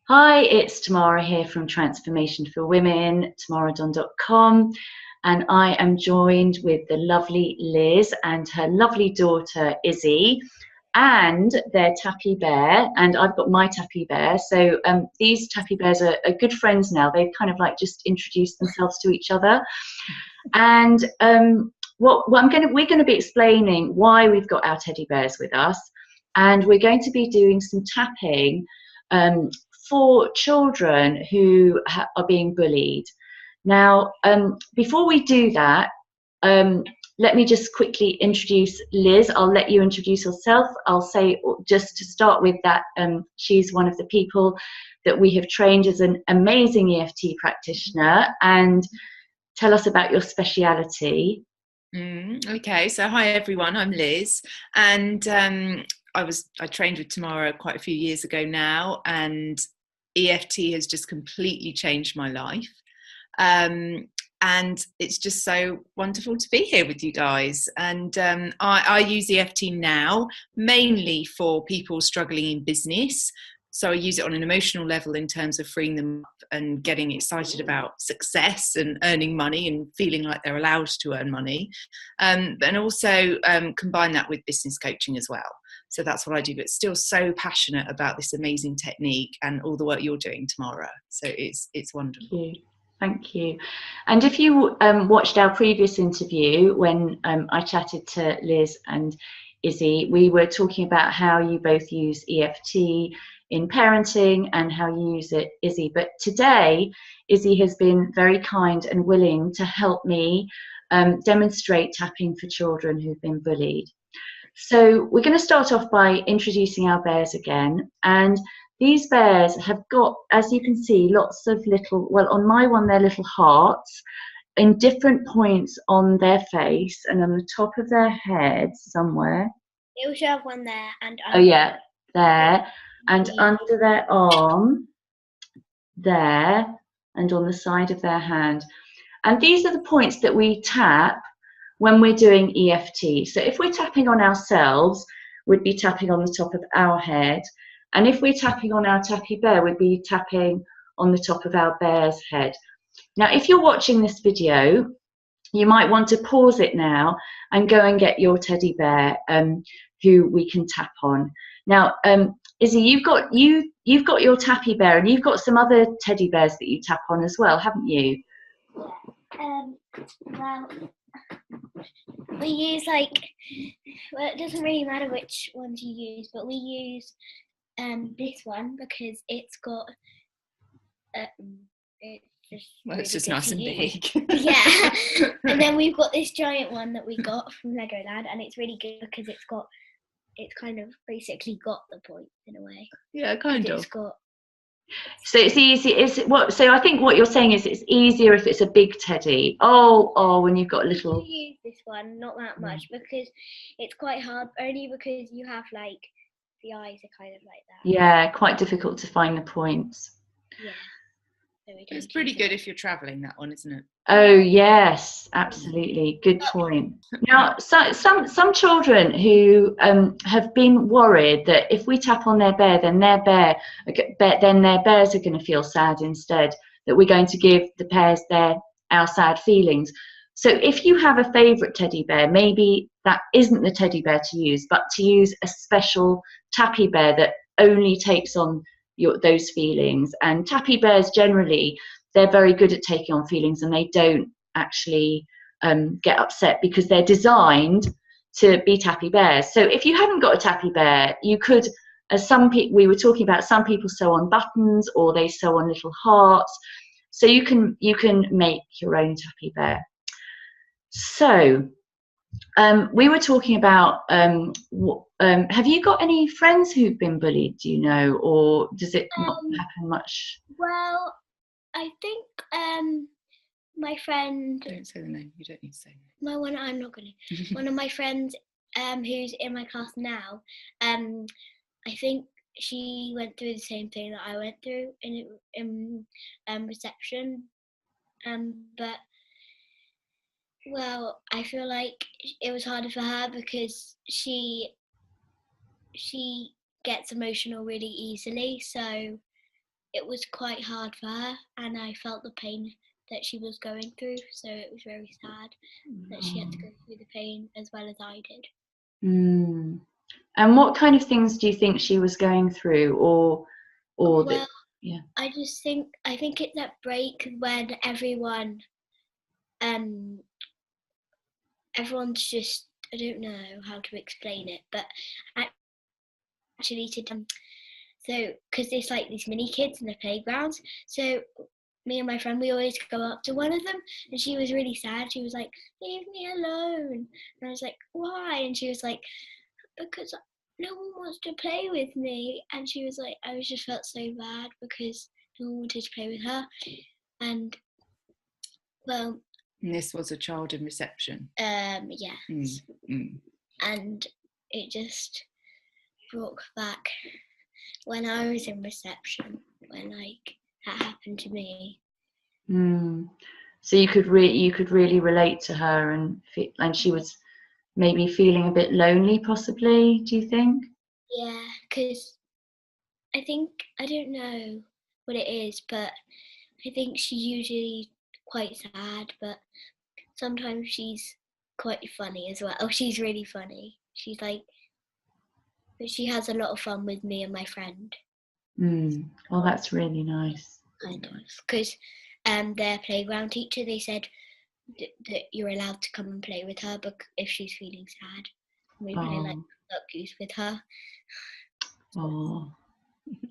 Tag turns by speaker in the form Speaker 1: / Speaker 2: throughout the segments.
Speaker 1: Hi, it's Tamara here from Transformation for Women, tamaradon.com, and I am joined with the lovely Liz and her lovely daughter Izzy and their tappy bear, and I've got my tappy bear. So these tappy bears are good friends now. They've kind of like just introduced themselves to each other, and we're going to be explaining why we've got our teddy bears with us, and we're going to be doing some tapping um, for children who are being bullied. Now, before we do that, let me just quickly introduce Liz. I'll let you introduce yourself. I'll say, just to start with, that she's one of the people that we have trained as an amazing EFT practitioner. And tell us about your speciality.
Speaker 2: Okay, so hi everyone, I'm Liz, and I trained with Tamara quite a few years ago now, and EFT has just completely changed my life. And it's just so wonderful to be here with you guys. And I use EFT now mainly for people struggling in business. So I use it on an emotional level in terms of freeing them up and getting excited about success and earning money and feeling like they're allowed to earn money. And also combine that with business coaching as well. So that's what I do, but still so passionate about this amazing technique and all the work you're doing, Tamara. So it's wonderful.
Speaker 1: Thank you. And if you watched our previous interview when I chatted to Liz and Izzy, we were talking about how you both use EFT in parenting and how you use it, Izzy. But today, Izzy has been very kind and willing to help me demonstrate tapping for children who've been bullied. So we're going to start off by introducing our bears again. And these bears have got, as you can see, lots of little, well, on my one, they're little hearts in different points on their face and on the top of their head somewhere.
Speaker 3: They also have one there and
Speaker 1: under. Oh yeah, there, and under their arm, there, and on the side of their hand. And these are the points that we tap when we're doing EFT. So if we're tapping on ourselves, we'd be tapping on the top of our head. And if we're tapping on our tappy bear, we'd be tapping on the top of our bear's head. Now, if you're watching this video, you might want to pause it now and go and get your teddy bear who we can tap on. Now, Izzy, you've got your tappy bear, and you've got some other teddy bears that you tap on as well, haven't you?
Speaker 3: Well, we use well, it doesn't really matter which ones you use, but we use this one because it's got
Speaker 2: it's just nice and big.
Speaker 3: Yeah. And then we've got this giant one that we got from Legoland, and it's really good because it's kind of basically got the points in a way.
Speaker 2: Yeah, kind of.
Speaker 1: So it's easy. So I think what you're saying is it's easier if it's a big teddy. Oh, when you've got a little.
Speaker 3: We use this one not that much because it's quite hard. Only because you have the eyes are kind of like that.
Speaker 1: Yeah, quite difficult to find the points.
Speaker 3: Yeah. So
Speaker 2: it's pretty good if you're traveling, that one, isn't it?
Speaker 1: Oh yes, absolutely. Good point. Now, some children who have been worried that if we tap on their bear, then their bears are going to feel sad instead. That we're going to give the bears our sad feelings. So if you have a favourite teddy bear, maybe that isn't the teddy bear to use, but to use a special tappy bear that only takes on those feelings. And tappy bears generally, they're very good at taking on feelings, and they don't actually get upset because they're designed to be tappy bears. So if you haven't got a tappy bear, you could, as we were talking about, some people sew on buttons or they sew on little hearts. So you can make your own tappy bear. So we were talking about have you got any friends who've been bullied, do you know, or does it not happen much?
Speaker 3: Well, I think my friend.
Speaker 2: Don't say the name. You don't need to say the name.
Speaker 3: My one. I'm not going to. One of my friends, who's in my class now, I think she went through the same thing that I went through in reception, but. Well, I feel like it was harder for her because she gets emotional really easily, so it was quite hard for her, and I felt the pain that she was going through, so it was very sad that she had to go through the pain as well as I did.
Speaker 1: And what kind of things do you think she was going through, or
Speaker 3: Well,
Speaker 1: yeah?
Speaker 3: I think it's that break when everyone's just, I don't know how to explain it, but actually so because there's like these mini kids in the playgrounds, so me and my friend, we always go up to one of them, and she was really sad. She was like, "Leave me alone." And I was like, "Why?" And she was like, "Because no one wants to play with me." And she was like, I just felt so bad because no one wanted to play with her. And well,
Speaker 2: and this was a child in reception.
Speaker 3: Yes. And it just brought back when I was in reception, when like that happened to me.
Speaker 1: So you could really relate to her, and she was maybe feeling a bit lonely, possibly. Do you think?
Speaker 3: Yeah, because I think, I don't know what it is, but I think she's usually quite sad, but sometimes she's quite funny as well. Oh, she's really funny. She's like, but she has a lot of fun with me and my friend.
Speaker 1: Well, that's really nice.
Speaker 3: Kind of, because their playground teacher, they said that you're allowed to come and play with her, but if she's feeling sad, and we play like duck goose with her.
Speaker 1: Oh,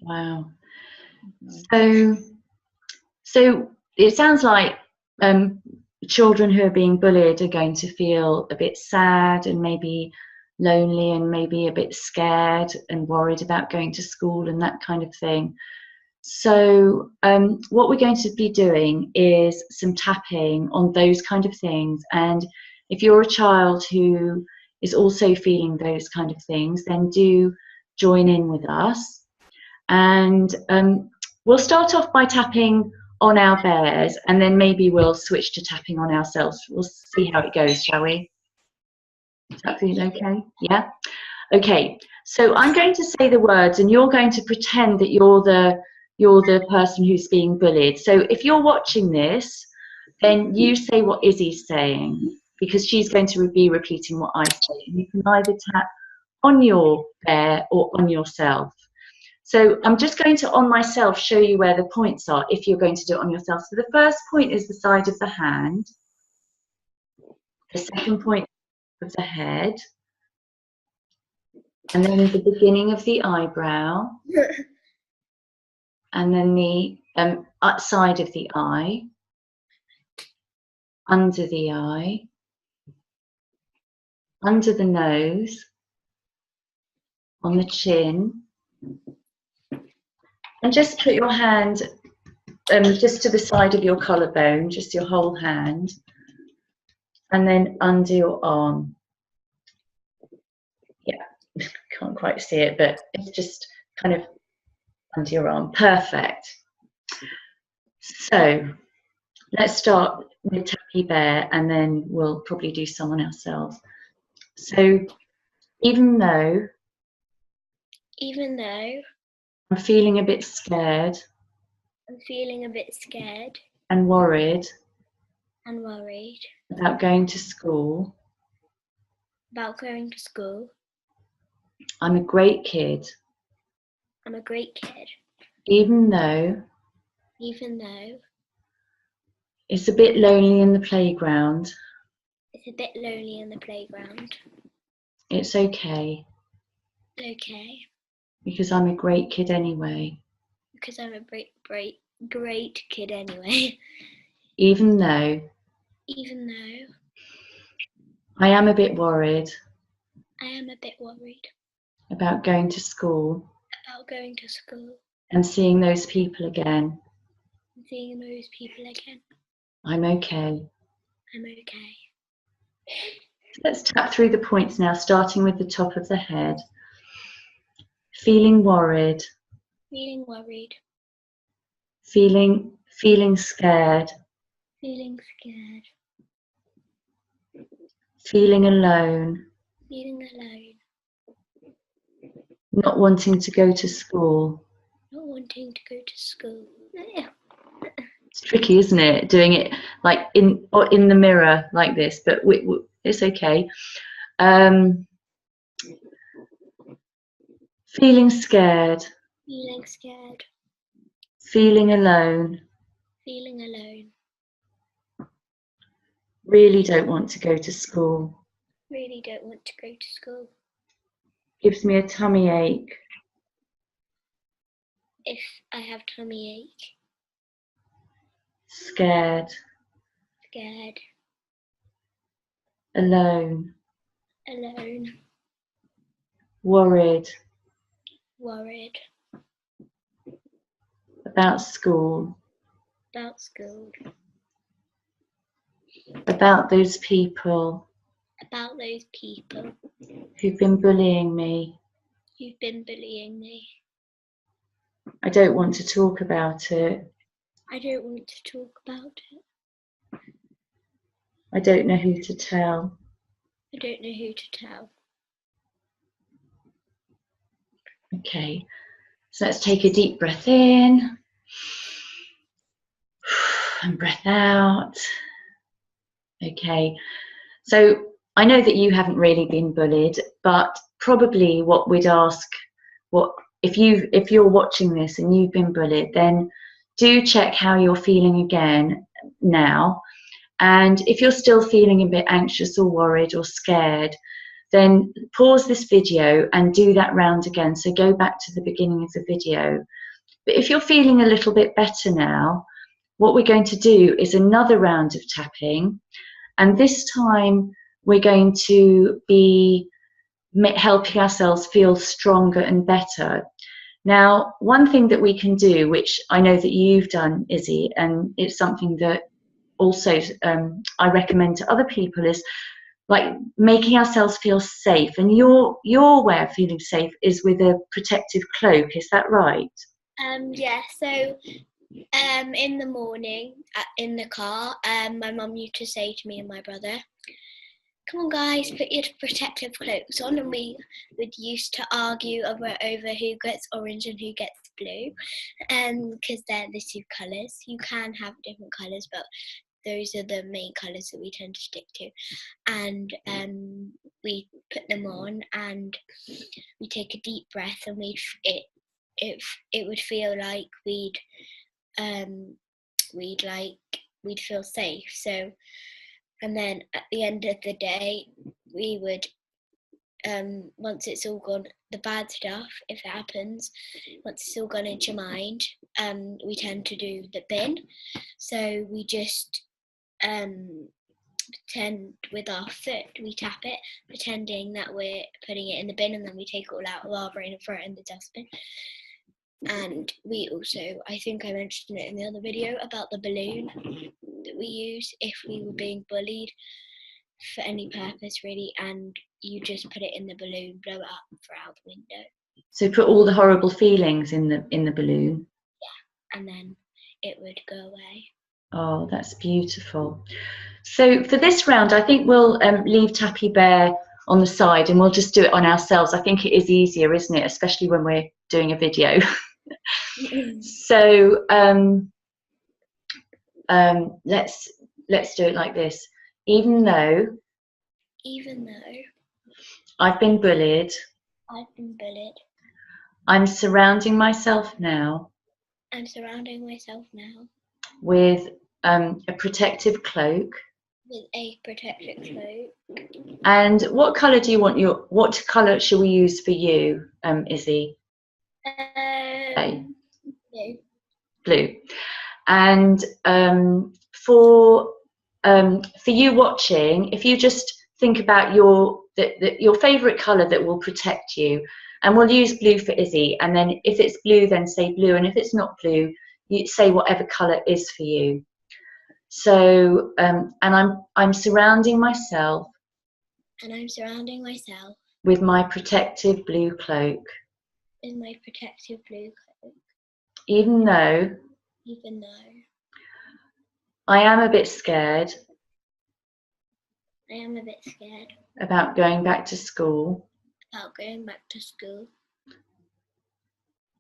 Speaker 1: wow. So it sounds like children who are being bullied are going to feel a bit sad and maybe lonely and maybe a bit scared and worried about going to school and that kind of thing. So what we're going to be doing is some tapping on those kind of things. And if you're a child who is also feeling those kind of things, then do join in with us. And we'll start off by tapping on our bears, and then maybe we'll switch to tapping on ourselves. We'll see how it goes, shall we? Does that feel okay? Yeah? Okay, so I'm going to say the words, and you're going to pretend that you're the person who's being bullied. So if you're watching this, then you say what Izzy's saying, because she's going to be repeating what I say. And you can either tap on your bear or on yourself. So I'm just going to, on myself, show you where the points are if you're going to do it on yourself. So the first point is the side of the hand. The second point of the head. And then the beginning of the eyebrow. And then the side of the eye. Under the eye. Under the nose. On the chin. And just put your hand just to the side of your collarbone, just your whole hand, and then under your arm. Yeah, can't quite see it, but it's just kind of under your arm. Perfect. So let's start with Tappy Bear, and then we'll probably do someone ourselves. So even though I'm feeling a bit scared, and worried about going to school, I'm a great kid. Even though it's a bit lonely in the playground, it's okay. Because I'm a great kid anyway. Even though I am a bit worried about going to school and seeing those people again. I'm okay. Let's tap through the points now, starting with the top of the head. Feeling worried. Feeling scared. Feeling alone. Not wanting to go to school.
Speaker 3: not wanting to go to school.
Speaker 1: It's tricky, isn't it? Doing it like in the mirror like this, but it's okay. Feeling scared.
Speaker 3: Feeling scared.
Speaker 1: Feeling alone.
Speaker 3: Feeling alone.
Speaker 1: Really don't want to go to school.
Speaker 3: Really don't want to go to school.
Speaker 1: Gives me a tummy ache.
Speaker 3: If I have tummy ache.
Speaker 1: Scared.
Speaker 3: Scared.
Speaker 1: Alone.
Speaker 3: Alone.
Speaker 1: Worried.
Speaker 3: Worried.
Speaker 1: About school.
Speaker 3: About school.
Speaker 1: About those people.
Speaker 3: About those people.
Speaker 1: Who've been bullying me.
Speaker 3: Who've been bullying me.
Speaker 1: I don't want to talk about it.
Speaker 3: I don't want to talk about it.
Speaker 1: I don't know who to tell.
Speaker 3: I don't know who to tell.
Speaker 1: Okay, so let's take a deep breath in and breath out. Okay, so I know that you haven't really been bullied, but probably what we'd ask, if you're watching this and you've been bullied, then do check how you're feeling again now. And if you're still feeling a bit anxious or worried or scared, then pause this video and do that round again. So go back to the beginning of the video. But if you're feeling a little bit better now, what we're going to do is another round of tapping. And this time we're going to be helping ourselves feel stronger and better. Now, one thing that we can do, which I know that you've done, Izzy, and it's something that also I recommend to other people, is like making ourselves feel safe. And your way of feeling safe is with a protective cloak. Is that right?
Speaker 3: Yeah. So in the morning in the car, my mum used to say to me and my brother, "Come on, guys, put your protective cloaks on," and we would used to argue over who gets orange and who gets blue, because they're the two colours. You can have different colours, but those are the main colours that we tend to stick to. And we put them on, and we take a deep breath, and it would feel like we'd feel safe. So, and then at the end of the day, we would, once it's all gone, the bad stuff, if it happens, once it's all gone into your mind, we tend to do the bin. So we just pretend with our foot, we tap it, pretending that we're putting it in the bin, and then we take it all out of our brain and throw it in the dustbin. And we also, I think I mentioned it in the other video, about the balloon that we use if we were being bullied for any purpose really, and you just put it in the balloon, blow it up, throw it out the window.
Speaker 1: So put all the horrible feelings in the balloon.
Speaker 3: Yeah, and then it would go away.
Speaker 1: Oh, that's beautiful. So for this round, I think we'll leave Tappy Bear on the side and we'll just do it on ourselves. I think it is easier, isn't it? Especially when we're doing a video. So let's do it like this. Even though I've been bullied, I'm surrounding myself now with a protective cloak. And what colour do you want what colour shall we use for you, Izzy? Blue. And for you watching, if you just think about your favourite colour that will protect you, and we'll use blue for Izzy, and then if it's blue, then say blue, and if it's not blue, you say whatever colour is for you. So, and I'm surrounding myself. With my protective blue cloak. Even though I am a bit scared. About going back to school.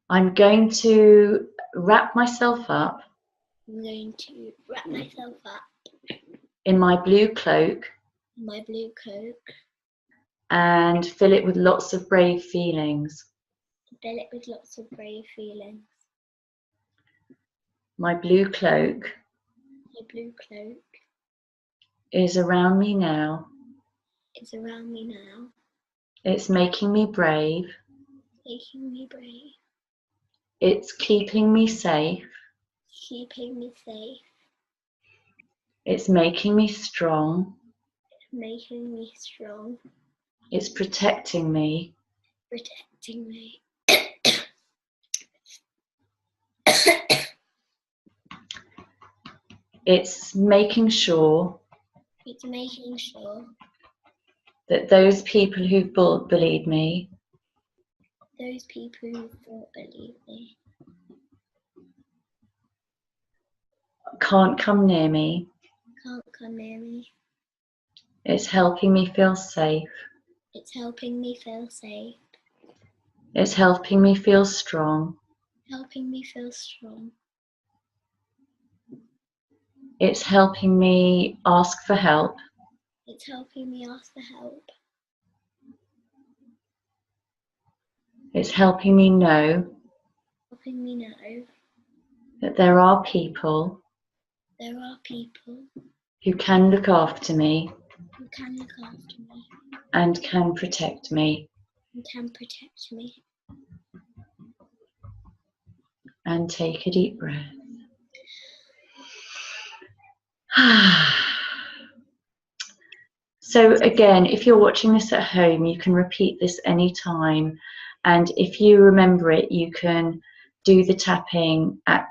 Speaker 1: I'm going to wrap myself up
Speaker 3: I'm going to wrap myself up
Speaker 1: in my blue cloak
Speaker 3: in my blue cloak,
Speaker 1: and fill it with lots of brave feelings.
Speaker 3: fill it with lots of brave feelings.
Speaker 1: My blue cloak
Speaker 3: My blue cloak
Speaker 1: is around me now.
Speaker 3: is around me now,
Speaker 1: It's making me brave.
Speaker 3: making me brave,
Speaker 1: It's keeping me safe.
Speaker 3: keeping me safe,
Speaker 1: It's making me strong.
Speaker 3: making me strong,
Speaker 1: It's protecting me.
Speaker 3: protecting me.
Speaker 1: It's making sure
Speaker 3: It's making sure
Speaker 1: that those people who bullied me
Speaker 3: those people who don't believe me
Speaker 1: can't come near me.
Speaker 3: can't come near me.
Speaker 1: It's helping me feel safe.
Speaker 3: It's helping me feel safe,
Speaker 1: It's helping me feel strong.
Speaker 3: helping me feel strong.
Speaker 1: It's helping me ask for help.
Speaker 3: It's helping me ask for help.
Speaker 1: It's helping me know
Speaker 3: Helping me know
Speaker 1: that there are people
Speaker 3: there are people
Speaker 1: who can look after me
Speaker 3: who can look after me
Speaker 1: and can protect me.
Speaker 3: and can protect me.
Speaker 1: And take a deep breath. So again, if you're watching this at home, you can repeat this anytime. And if you remember it, you can do the tapping at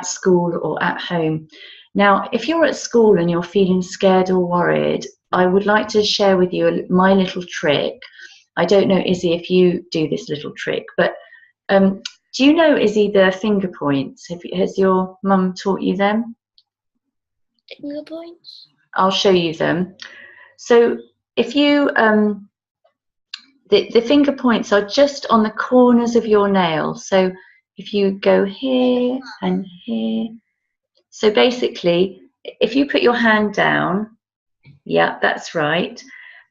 Speaker 1: school or at home. Now, if you're at school and you're feeling scared or worried, I would like to share with you my little trick. I don't know, Izzy, if you do this little trick, but do you know, Izzy, the finger points? Has your mum taught you them?
Speaker 3: Finger points?
Speaker 1: I'll show you them. So if you, the finger points are just on the corners of your nails. So if you go here and here, so basically, if you put your hand down, yeah, that's right,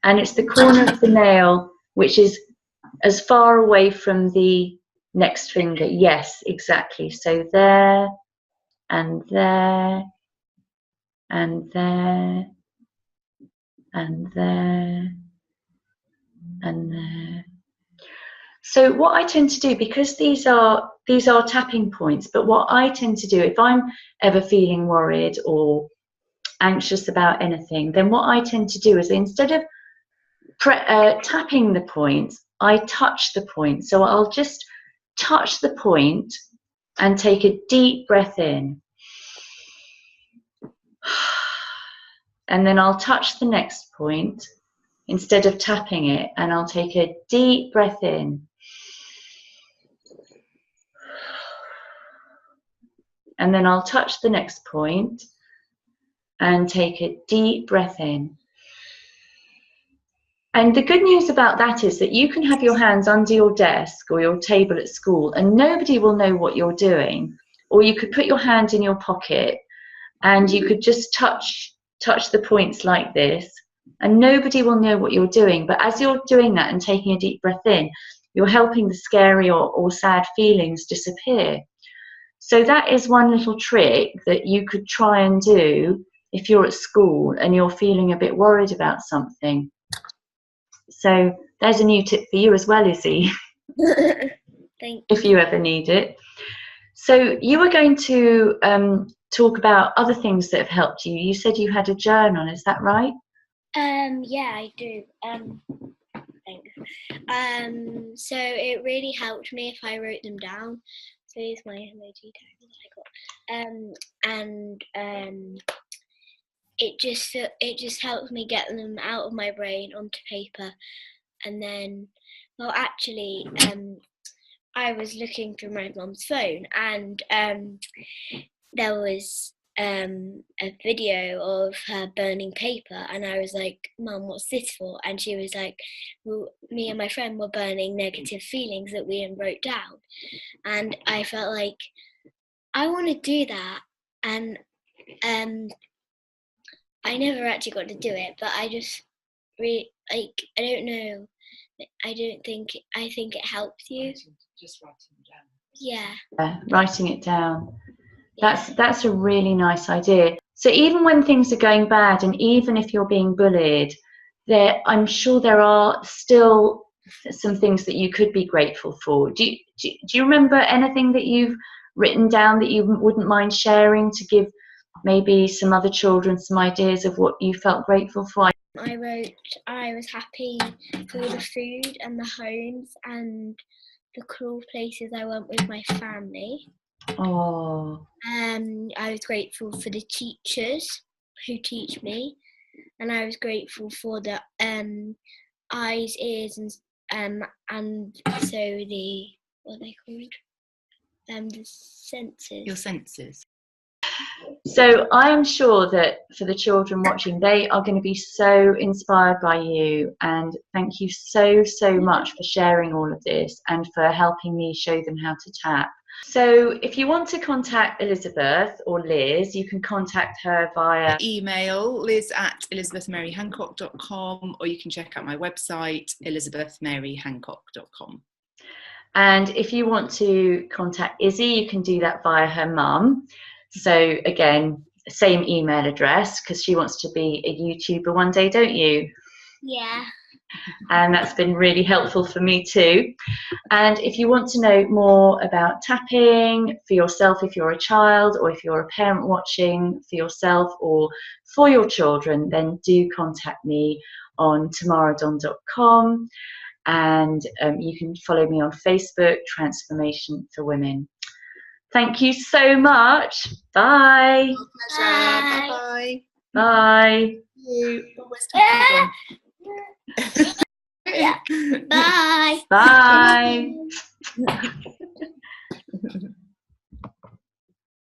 Speaker 1: and it's the corner of the nail which is as far away from the next finger. Yes, exactly. So there and there and there and there and there. So what I tend to do, because these are tapping points, but what I tend to do if I'm ever feeling worried or anxious about anything, then what I tend to do is, instead of tapping the points, I touch the point. So I'll just touch the point and take a deep breath in. And then I'll touch the next point instead of tapping it, and I'll take a deep breath in. And then I'll touch the next point and take a deep breath in. And the good news about that is that you can have your hands under your desk or your table at school and nobody will know what you're doing. Or you could put your hand in your pocket and you could just touch the points like this, and nobody will know what you're doing. But as you're doing that and taking a deep breath in, you're helping the scary or sad feelings disappear. So that is one little trick that you could try and do if you're at school and you're feeling a bit worried about something. So there's a new tip for you as well, Izzy.
Speaker 3: Thank you.
Speaker 1: If you ever need it. So you were going to talk about other things that have helped you. You said you had a journal, is that right?
Speaker 3: Yeah, I do. Thanks. So it really helped me if I wrote them down. So here's my emoji tag that I got. It just helps me get them out of my brain onto paper. And then, well, actually, I was looking through my mum's phone, and there was a video of her burning paper, and I was like, Mum, what's this for? And she was like, well, me and my friend were burning negative feelings that we wrote down. And I felt like I want to do that, and I never actually got to do it, but I just really, like, I don't know, I think it helps you.
Speaker 2: Just writing it down.
Speaker 3: Yeah.
Speaker 1: Writing it down. That's a really nice idea. So even when things are going bad, and even if you're being bullied, I'm sure there are still some things that you could be grateful for. Do you remember anything that you've written down that you wouldn't mind sharing, to give maybe some other children some ideas of what you felt grateful for?
Speaker 3: I wrote, I was happy for the food and the homes and the cool places I went with my family.
Speaker 1: Oh.
Speaker 3: I was grateful for the teachers who teach me, and I was grateful for the eyes, ears, and so the, what are they called? The senses.
Speaker 2: Your senses.
Speaker 1: So I am sure that for the children watching, they are going to be so inspired by you, and thank you so much for sharing all of this and for helping me show them how to tap. So if you want to contact Elizabeth or Liz, you can contact her via
Speaker 2: email, liz@elizabethmaryhancock.com, or you can check out my website, elizabethmaryhancock.com.
Speaker 1: And if you want to contact Izzy, you can do that via her mum. So again, same email address, because she wants to be a YouTuber one day, don't you?
Speaker 3: Yeah.
Speaker 1: And that's been really helpful for me too. And if you want to know more about tapping for yourself, if you're a child, or if you're a parent watching for yourself or for your children, then do contact me on tamaradon.com. And you can follow me on Facebook, Transformation for Women. Thank you so much. Bye.
Speaker 2: Bye.
Speaker 1: Bye.
Speaker 2: Bye.
Speaker 3: Yeah. Bye.
Speaker 1: Bye.